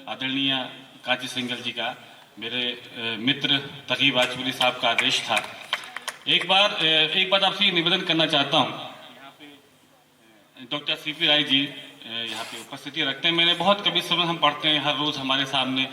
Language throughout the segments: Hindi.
आदरणीय काजी सिंघल जी का, मेरे मित्र तकी वाजपेयी साहब का आदेश था। एक बात आपसे ये निवेदन करना चाहता हूँ, यहाँ पे डॉक्टर सीपी राय जी यहाँ पे उपस्थिति रखते हैं। मैंने बहुत कवि सम्मेलन हम पढ़ते हैं, हर रोज हमारे सामने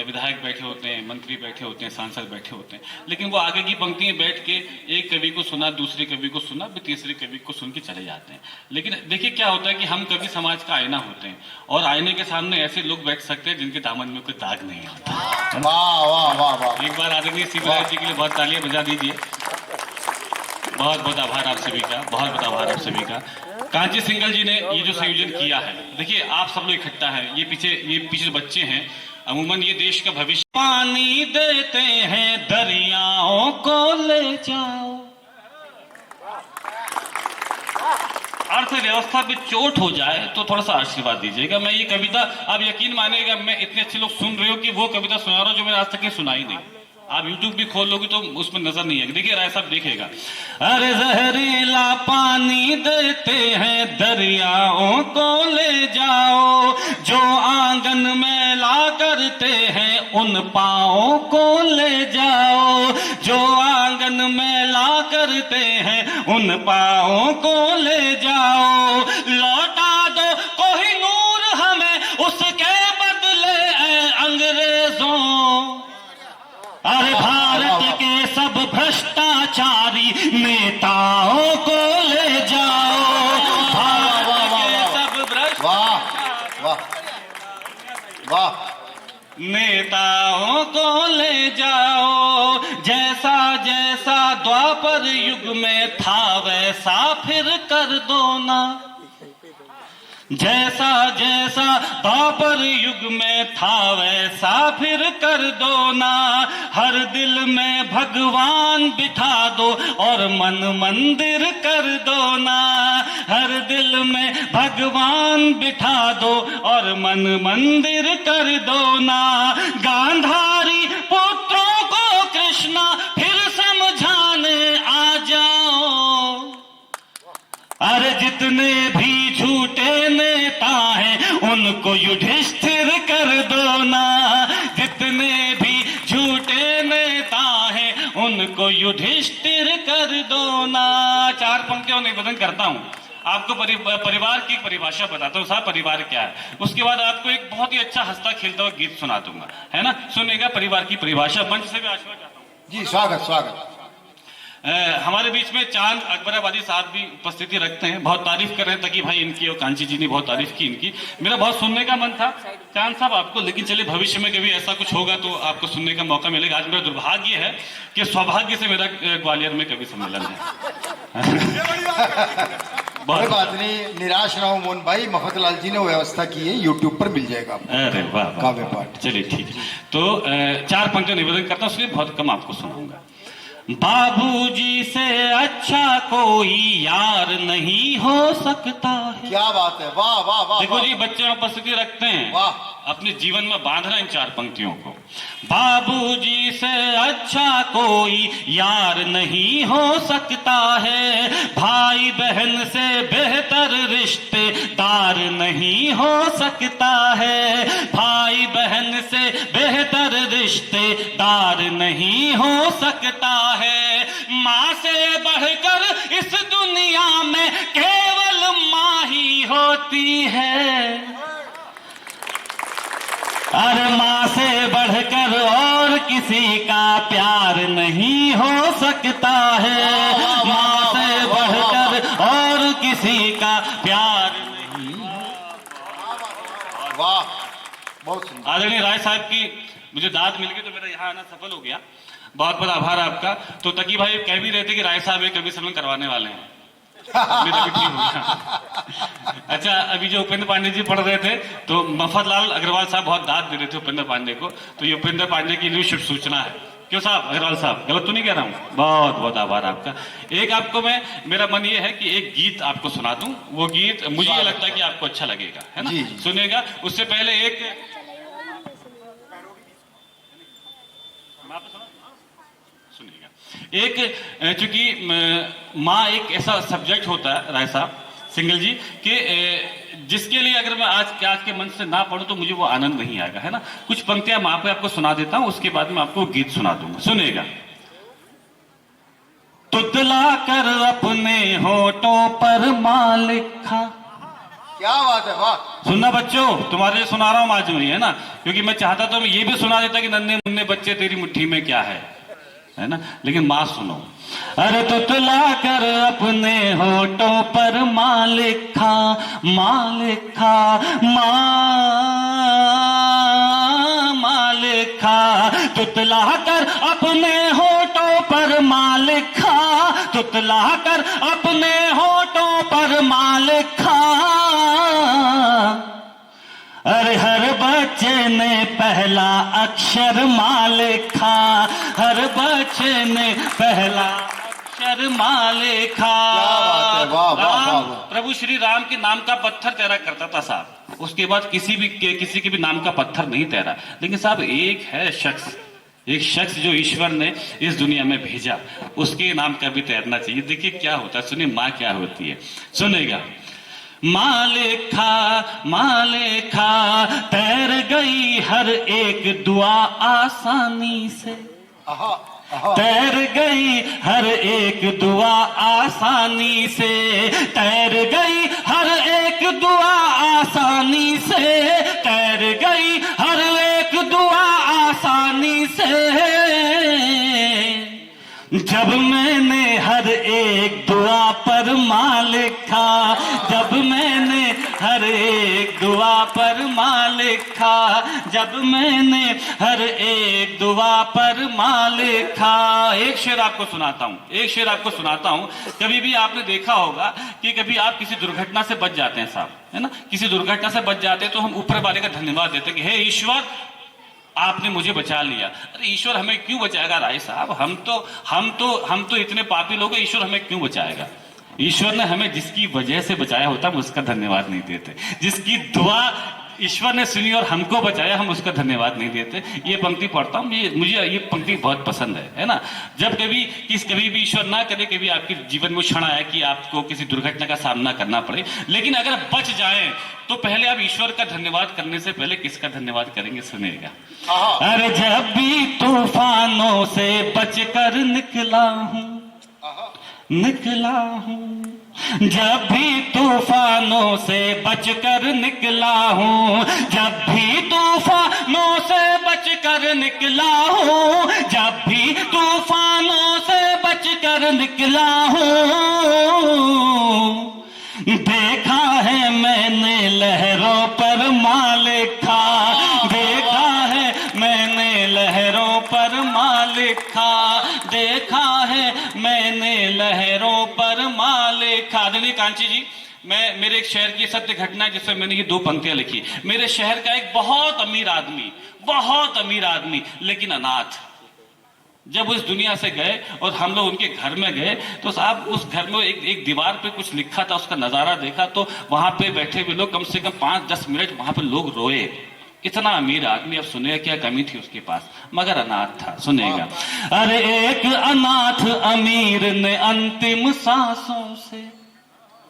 विधायक बैठे होते हैं, मंत्री बैठे होते हैं, सांसद बैठे होते हैं, लेकिन वो आगे की पंक्ति में बैठ के एक कवि को सुना, दूसरे कवि को सुना, फिर तीसरे कवि को सुन के चले जाते हैं। लेकिन देखिए क्या होता है कि हम कवि समाज का आईना होते हैं, और आईने के सामने ऐसे लोग बैठ सकते हैं जिनके दामन में कोई दाग नहीं होता। वाह वाह वाह वाह। एक बार आदरणीय सीपी राय जी के लिए बहुत तालियां बजा दीजिए। बहुत बहुत आभार आप सभी का, बहुत बहुत आभार आप सभी का। कांची सिंघल जी ने ये जो संयोजन किया है, देखिए आप सब लोग इकट्ठा हैं, ये पीछे बच्चे हैं, अमूमन ये देश का भविष्य। पानी देते हैं दरियाओं को ले जाओ, अर्थव्यवस्था पे चोट हो जाए तो थोड़ा सा आशीर्वाद दीजिएगा। मैं ये कविता, आप यकीन मानिएगा, मैं इतने अच्छे लोग सुन रहे हो कि वो कविता सुना रहा हूं जो मैंने आज तक सुनाई नहीं। आप YouTube भी खोल लोगे तो उसमें नजर नहीं है। देखिए राय साहब देखेगा, अरे जहरीला पानी देते हैं दरियाओं को ले जाओ, जो आंगन में ला करते हैं उन पाओं को ले जाओ, जो आंगन में ला करते हैं उन पाओं को ले जाओ, लौटा दो कोहिनूर हमें उसके बदले अंग्रेजों, अरे भारत के सब भ्रष्टाचारी नेताओं को ले जाओ, भारत के सब भ्रष्टाचारी नेताओं को ले जाओ, जैसा जैसा द्वापर युग में था वैसा फिर कर दो ना, जैसा जैसा द्वापर युग में था वैसा फिर कर दो ना, हर दिल में भगवान बिठा दो और मन मंदिर कर दो ना, हर दिल में भगवान बिठा दो और मन मंदिर कर दो ना, गांधारी पुत्रों को कृष्णा फिर समझाने आ जाओ, अरे जितने भी झूठे नेता हैं उनको युधिष्ठिर कर दो ना, जितने भी झूठे नेता हैं उनको युधिष्ठिर कर दो ना। चार पंक्तियों निवेदन करता हूं आपको, परिवार की परिभाषा बताता हूँ, साहब परिवार क्या है, उसके बाद आपको एक बहुत ही अच्छा हंसता खेलता हुआ गीत सुना दूंगा, है ना। सुनिएगा परिवार की परिभाषा। मंच से भी आशीर्वाद चाहता हूँ जी। स्वागत स्वागत। हमारे बीच में चांद अकबराबादी साहब भी उपस्थिति रखते हैं, बहुत तारीफ कर रहे हैं तकी भाई इनकी, और कांची जी ने बहुत तारीफ की इनकी। मेरा बहुत सुनने का मन था चांद साहब आपको, लेकिन चलिए भविष्य में कभी ऐसा कुछ होगा तो आपको सुनने का मौका मिलेगा। आज मेरा दुर्भाग्य है कि सौभाग्य से मेरा ग्वालियर में कभी सम्मेलन है। कोई बात नहीं, निराश ना हो मोहन भाई, मफतलाल जी ने व्यवस्था की है, YouTube पर मिल जाएगा। अरे वाह, काव्य पाठ। चलिए ठीक है। तो चार पंक्तियां निवेदन करता हूँ, इसलिए बहुत कम आपको सुनाऊंगा। बाबूजी से अच्छा कोई यार नहीं हो सकता है। क्या बात है, वाह वाह वाह। देखो जी, बच्चे उपस्थिति रखते हैं, वाह, अपने जीवन में बांधना इन चार पंक्तियों को। बाबूजी से अच्छा कोई यार नहीं हो सकता है, भाई बहन से बेहतर रिश्तेदार नहीं हो सकता है, भाई बहन से बेहतर रिश्तेदार नहीं हो सकता है, माँ से बढ़कर इस दुनिया में केवल माँ ही होती है, अरे माँ से बढ़कर और किसी का प्यार नहीं हो सकता है, माँ से बढ़कर और किसी का प्यार नहीं। वाह, बहुत सुंदर। आदरणीय राय साहब की मुझे दाद मिल गई तो मेरा यहाँ आना सफल हो गया, बहुत बहुत आभार आपका। तो तकी भाई कह भी रहे थे कि राय साहब एक कवि सम्मेलन करवाने वाले हैं, अच्छा, अभी जो उपेंद्र पांडे जी पढ़ रहे थे तो मफतलाल अग्रवाल साहब बहुत दाद दे रहे थे उपेंद्र पांडे को, तो ये उपेंद्र पांडे की लिए शुभ सूचना है। क्यों साहब, अग्रवाल साहब गलत तो नहीं कह रहा हूँ? बहुत बहुत आभार आपका। एक आपको मेरा मन ये है कि एक गीत आपको सुना दूं, वो गीत मुझे ये लगता है कि आपको अच्छा लगेगा, है ना, सुनेगा। उससे पहले एक सुनिएगा, एक चूंकि माँ एक ऐसा सब्जेक्ट होता है राय साहब, सिंगल जी कि जिसके लिए अगर मैं आज के मंच से ना पढ़ूं तो मुझे वो आनंद नहीं आएगा, है ना। कुछ पंक्तियां मैं आपको सुना देता हूं, उसके बाद मैं आपको गीत सुना दूंगा, सुनेगा। तुतला कर अपने होठों पर माँ लिखा। क्या बात है, वाह। सुनना बच्चों, तुम्हारे लिए सुना रहा हूं आज मैं, है ना, क्योंकि मैं चाहता तो मैं ये भी सुना देता कि नन्हे मुन्ने बच्चे तेरी मुट्ठी में क्या है ना, लेकिन माँ सुनो। अरे तुतला कर अपने होठों पर माँ लिखा, माँ लिखा, माँ लिखा। तुतला कर अपने होठों पर माँ लिखा, तुतला कर अपने होठों पर माँ लिखा। अरे हर बच्चे ने पहला अक्षर माँ लिखा, हर बच्चे ने पहला अक्षर माँ लिखा। क्या बात है, वाह वाह वाह। प्रभु श्री राम के नाम का पत्थर तैरा करता था साहब, उसके बाद किसी के भी नाम का पत्थर नहीं तैरा। लेकिन साहब एक है शख्स, एक शख्स जो ईश्वर ने इस दुनिया में भेजा, उसके नाम का भी तैरना चाहिए। देखिए क्या होता है, सुनिए माँ क्या होती है, सुनेगा। माँ लेखा तैर गई हर एक दुआ आसानी से, तैर गई हर एक दुआ आसानी से, तैर गई हर एक दुआ आसानी से, तैर गई हर एक दुआ आसानी से। जब मैंने हर एक दुआ पर माँ लिखा, जब मैंने हर एक दुआ पर माँ लिखा, जब मैंने हर एक दुआ पर माँ लिखा। एक शेर आपको सुनाता हूँ, एक शेर आपको सुनाता हूँ। कभी भी आपने देखा होगा कि कभी आप किसी दुर्घटना से बच जाते हैं साहब, है ना, किसी दुर्घटना से बच जाते हैं तो हम ऊपर वाले का धन्यवाद देते हैं कि हे ईश्वर आपने मुझे बचा लिया। अरे ईश्वर हमें क्यों बचाएगा राय साहब, हम तो इतने पापी लोग हैं, ईश्वर हमें क्यों बचाएगा। ईश्वर ने हमें जिसकी वजह से बचाया होता हम उसका धन्यवाद नहीं देते, जिसकी दुआ ईश्वर ने सुनी और हमको बचाया हम उसका धन्यवाद नहीं देते। ये पंक्ति पढ़ता हूँ, मुझे ये पंक्ति बहुत पसंद है ना। जब कभी भी ईश्वर ना करे, कभी आपके जीवन में क्षण आया कि आपको किसी दुर्घटना का सामना करना पड़े, लेकिन अगर बच जाए तो पहले आप ईश्वर का धन्यवाद करने से पहले किसका धन्यवाद करेंगे, सुनिएगा। अरे जब भी तूफानों से बचकर निकला हूँ, जब भी तूफानों से बचकर निकला हूँ, जब भी तूफानों से बचकर निकला हूँ, जब भी तूफानों से बचकर निकला हूँ, देखा है मैंने लहरों पर माँ लिखा, देखा है मैंने लहरों पर माँ लिखा, देखा है मैंने लहरों पर माँ लिखा। आदरणीय कांची जी, मेरे एक शहर की सत्य घटना है जिसमें मैंने ये दो पंक्तियां लिखी। मेरे शहर का एक बहुत अमीर आदमी लेकिन अनाथ, जब उस दुनिया से गए और हम लोग उनके घर में गए तो साहब उस घर में एक दीवार पे कुछ लिखा था, उसका नजारा देखा तो वहां पे बैठे हुए लोग कम से कम 5-10 मिनट वहां पे लोग रोए। इतना अमीर आदमी, अब सुनिए क्या कमी थी उसके पास, मगर अनाथ था, सुनेगा। अरे एक अनाथ अमीर ने अंतिम सांसों से,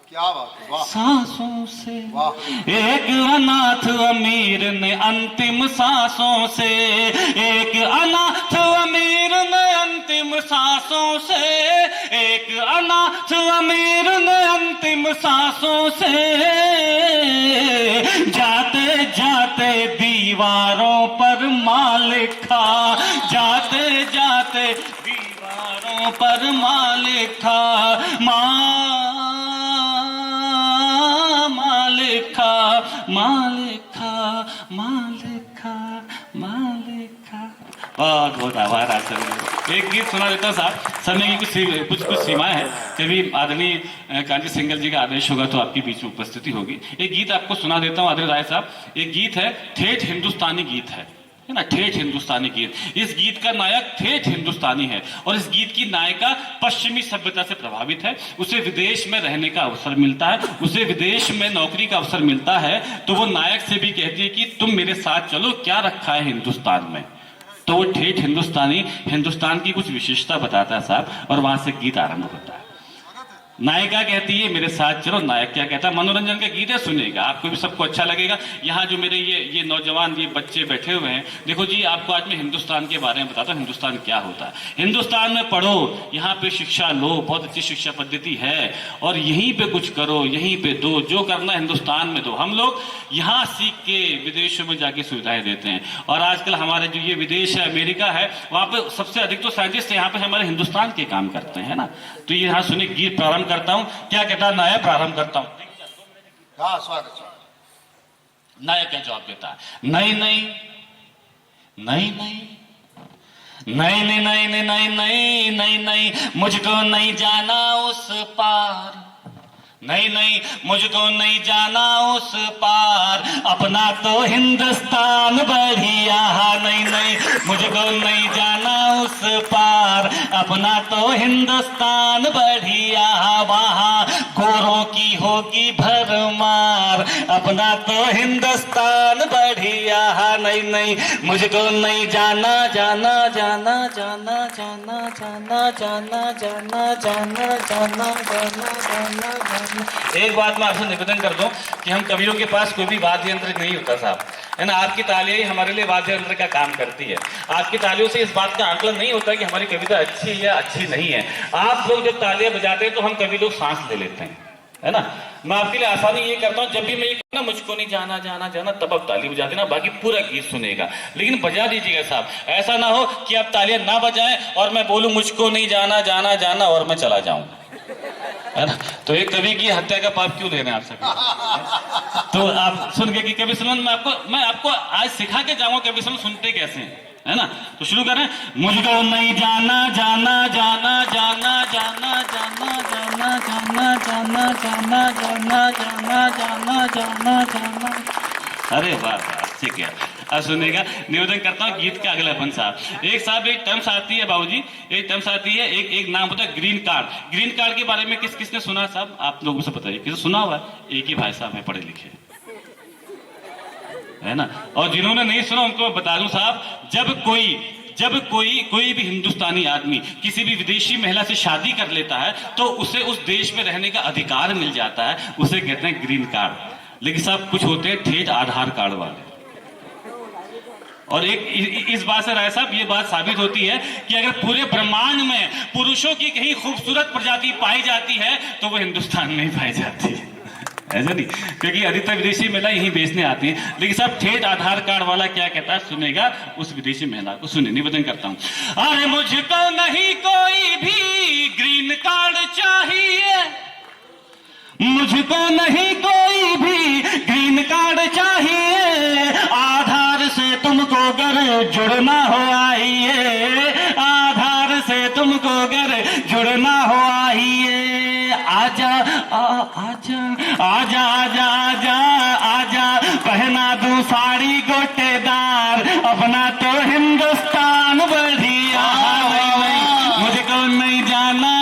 क्या बात है, वाह। सांसों से, वाह। एक अनाथ अमीर ने अंतिम सांसों से, एक अनाथ अमीर ने अंतिम सांसों से, एक अनाथ अमीर ने अंतिम सांसों से, जाते जाते दीवारों पर माँ लिखा, जाते जाते दीवारों पर माँ लिखा, बहुत बहुत आभार आप सभी। एक गीत सुना देता हूँ साहब, समय की कुछ सीमाएं हैं, कभी आदरणीय कांची सिंगल जी का आदेश होगा तो आपके बीच में उपस्थिति होगी। एक गीत आपको सुना देता हूँ आदरणीय राय साहब। एक गीत है, ठेठ हिंदुस्तानी गीत है ना, ठेठ हिंदुस्तानी गीत। इस गीत का नायक ठेठ हिंदुस्तानी है और इस गीत की नायिका पश्चिमी सभ्यता से प्रभावित है। उसे विदेश में रहने का अवसर मिलता है, उसे विदेश में नौकरी का अवसर मिलता है, तो वो नायक से भी कहती है कि तुम मेरे साथ चलो, क्या रखा है हिंदुस्तान में। तो वो ठेठ हिंदुस्तानी हिंदुस्तान की कुछ विशेषता बताता है साहब, और वहां से गीत आरंभ होता है। नायिका कहती है मेरे साथ चलो, नायक क्या कहता है, मनोरंजन का गीत है, सुनेगा, आपको भी सबको अच्छा लगेगा। यहाँ जो मेरे ये नौजवान ये बच्चे बैठे हुए हैं, देखो जी आपको आज मैं हिंदुस्तान के बारे में बताता हूँ, हिंदुस्तान क्या होता है। हिंदुस्तान में पढ़ो, यहाँ पे शिक्षा लो, बहुत अच्छी शिक्षा पद्धति है, और यहीं पे कुछ करो, यहीं पे दो, जो करना हिंदुस्तान में दो। हम लोग यहाँ सीख के विदेशों में जाके सुविधाएं देते हैं, और आजकल हमारे जो ये विदेश है, अमेरिका है, वहाँ पे सबसे अधिक तो साइंटिस्ट यहाँ पे हमारे हिंदुस्तान के काम करते हैं ना। तो ये यहाँ सुने, गीत प्रारंभ करता हूं। क्या कहता है नायक? प्रारंभ करता हूं। हाँ, स्वागत। नायक क्या जवाब देता है? नहीं नहीं नहीं नहीं नहीं नहीं नहीं नहीं नहीं नहीं नहीं नहीं, मुझको नहीं जाना उस पार, नहीं नहीं मुझको नहीं जाना उस पार, अपना तो हिंदुस्तान बढ़िया, नहीं नहीं मुझको नहीं जाना उस पार, अपना तो हिंदुस्तान बढ़िया, वहां गोरों की होगी भरमार, अपना तो हिंदुस्तान बढ़िया, नहीं नहीं मुझको नहीं जाना जाना जाना जाना जाना जाना जाना जाना जाना जाना जाना जाना जाना। एक बात मैं आपसे निवेदन कर दूं कि हम कवियों के पास कोई भी वाद्य यंत्र नहीं होता साहब, है ना। आपकी तालियां ही हमारे लिए वाद्य यंत्र का काम करती है। आपकी तालियों से इस बात का आकलन नहीं होता कि हमारी कविता अच्छी है या अच्छी नहीं है। आप लोग जब तालियां बजाते हैं तो हम कवि लोग सांस ले लेते हैं, है ना। मैं आपके लिए आसानी ये करता हूँ, जब भी मैं ये कहूँ ना मुझको नहीं जाना जाना जाना, तब आप ताली बजा देना, बाकी पूरा गीत सुनेगा, लेकिन बजा दीजिएगा साहब। ऐसा ना हो कि आप तालियां ना बजाएं और मैं बोलूं मुझको नहीं जाना जाना जाना और मैं चला जाऊं, है ना। तो एक कवि की हत्या का पाप क्यों ले रहे हैं आप सभी? तो आप सुन के कि कवि सुमन मैं आपको आज सिखा के जाऊंगा कवि सुमन सुनते कैसे हैं, है ना। तो शुरू करें। मुझको नहीं जाना जाना जाना जाना जाना जाना जाना जाना जाना जाना जाना जाना जाना जाना जाना। अरे वाह वाह, ठीक है। अब सुनेगा, निवेदन करता हूँ गीत का अगलापन साहब। एक साहब एक टर्म्स आती है बाबूजी, एक टर्म्स आती है, एक नाम होता है ग्रीन कार्ड। ग्रीन कार्ड के बारे में किसने सुना साहब? आप लोगों से बताइए, किसी सुना हुआ है? एक ही भाई साहब है पढ़े लिखे, है ना। और जिन्होंने नहीं सुना उनको मैं बता दूं साहब, जब कोई भी हिंदुस्तानी आदमी किसी भी विदेशी महिला से शादी कर लेता है तो उसे उस देश में रहने का अधिकार मिल जाता है, उसे कहते हैं ग्रीन कार्ड। लेकिन साहब कुछ होते हैं ठेठ आधार कार्ड वाले। और एक इस बात से राय साहब ये बात साबित होती है कि अगर पूरे ब्रह्मांड में पुरुषों की कहीं खूबसूरत प्रजाति पाई जाती है तो वो हिंदुस्तान में ही पाई जाती है, ऐसा नहीं, क्योंकि अधिकतर विदेशी महिला यहीं बेचने आती है। लेकिन साहब ठेठ आधार कार्ड वाला क्या कहता है सुनेगा, उस विदेशी महिला को सुने, निवेदन करता हूं। अरे मुझको नहीं कोई भी ग्रीन कार्ड चाहिए, मुझको नहीं कोई भी ग्रीन कार्ड चाहिए, आधार से तुमको घर जुड़ना हो आइए, आधार से तुमको घर जुड़ना हो आइए, आजा आजा आजा आजा आजा आजा, पहना दूं साड़ी गोटेदार, अपना तो हिंदुस्तान बढ़िया, मुझको नहीं जाना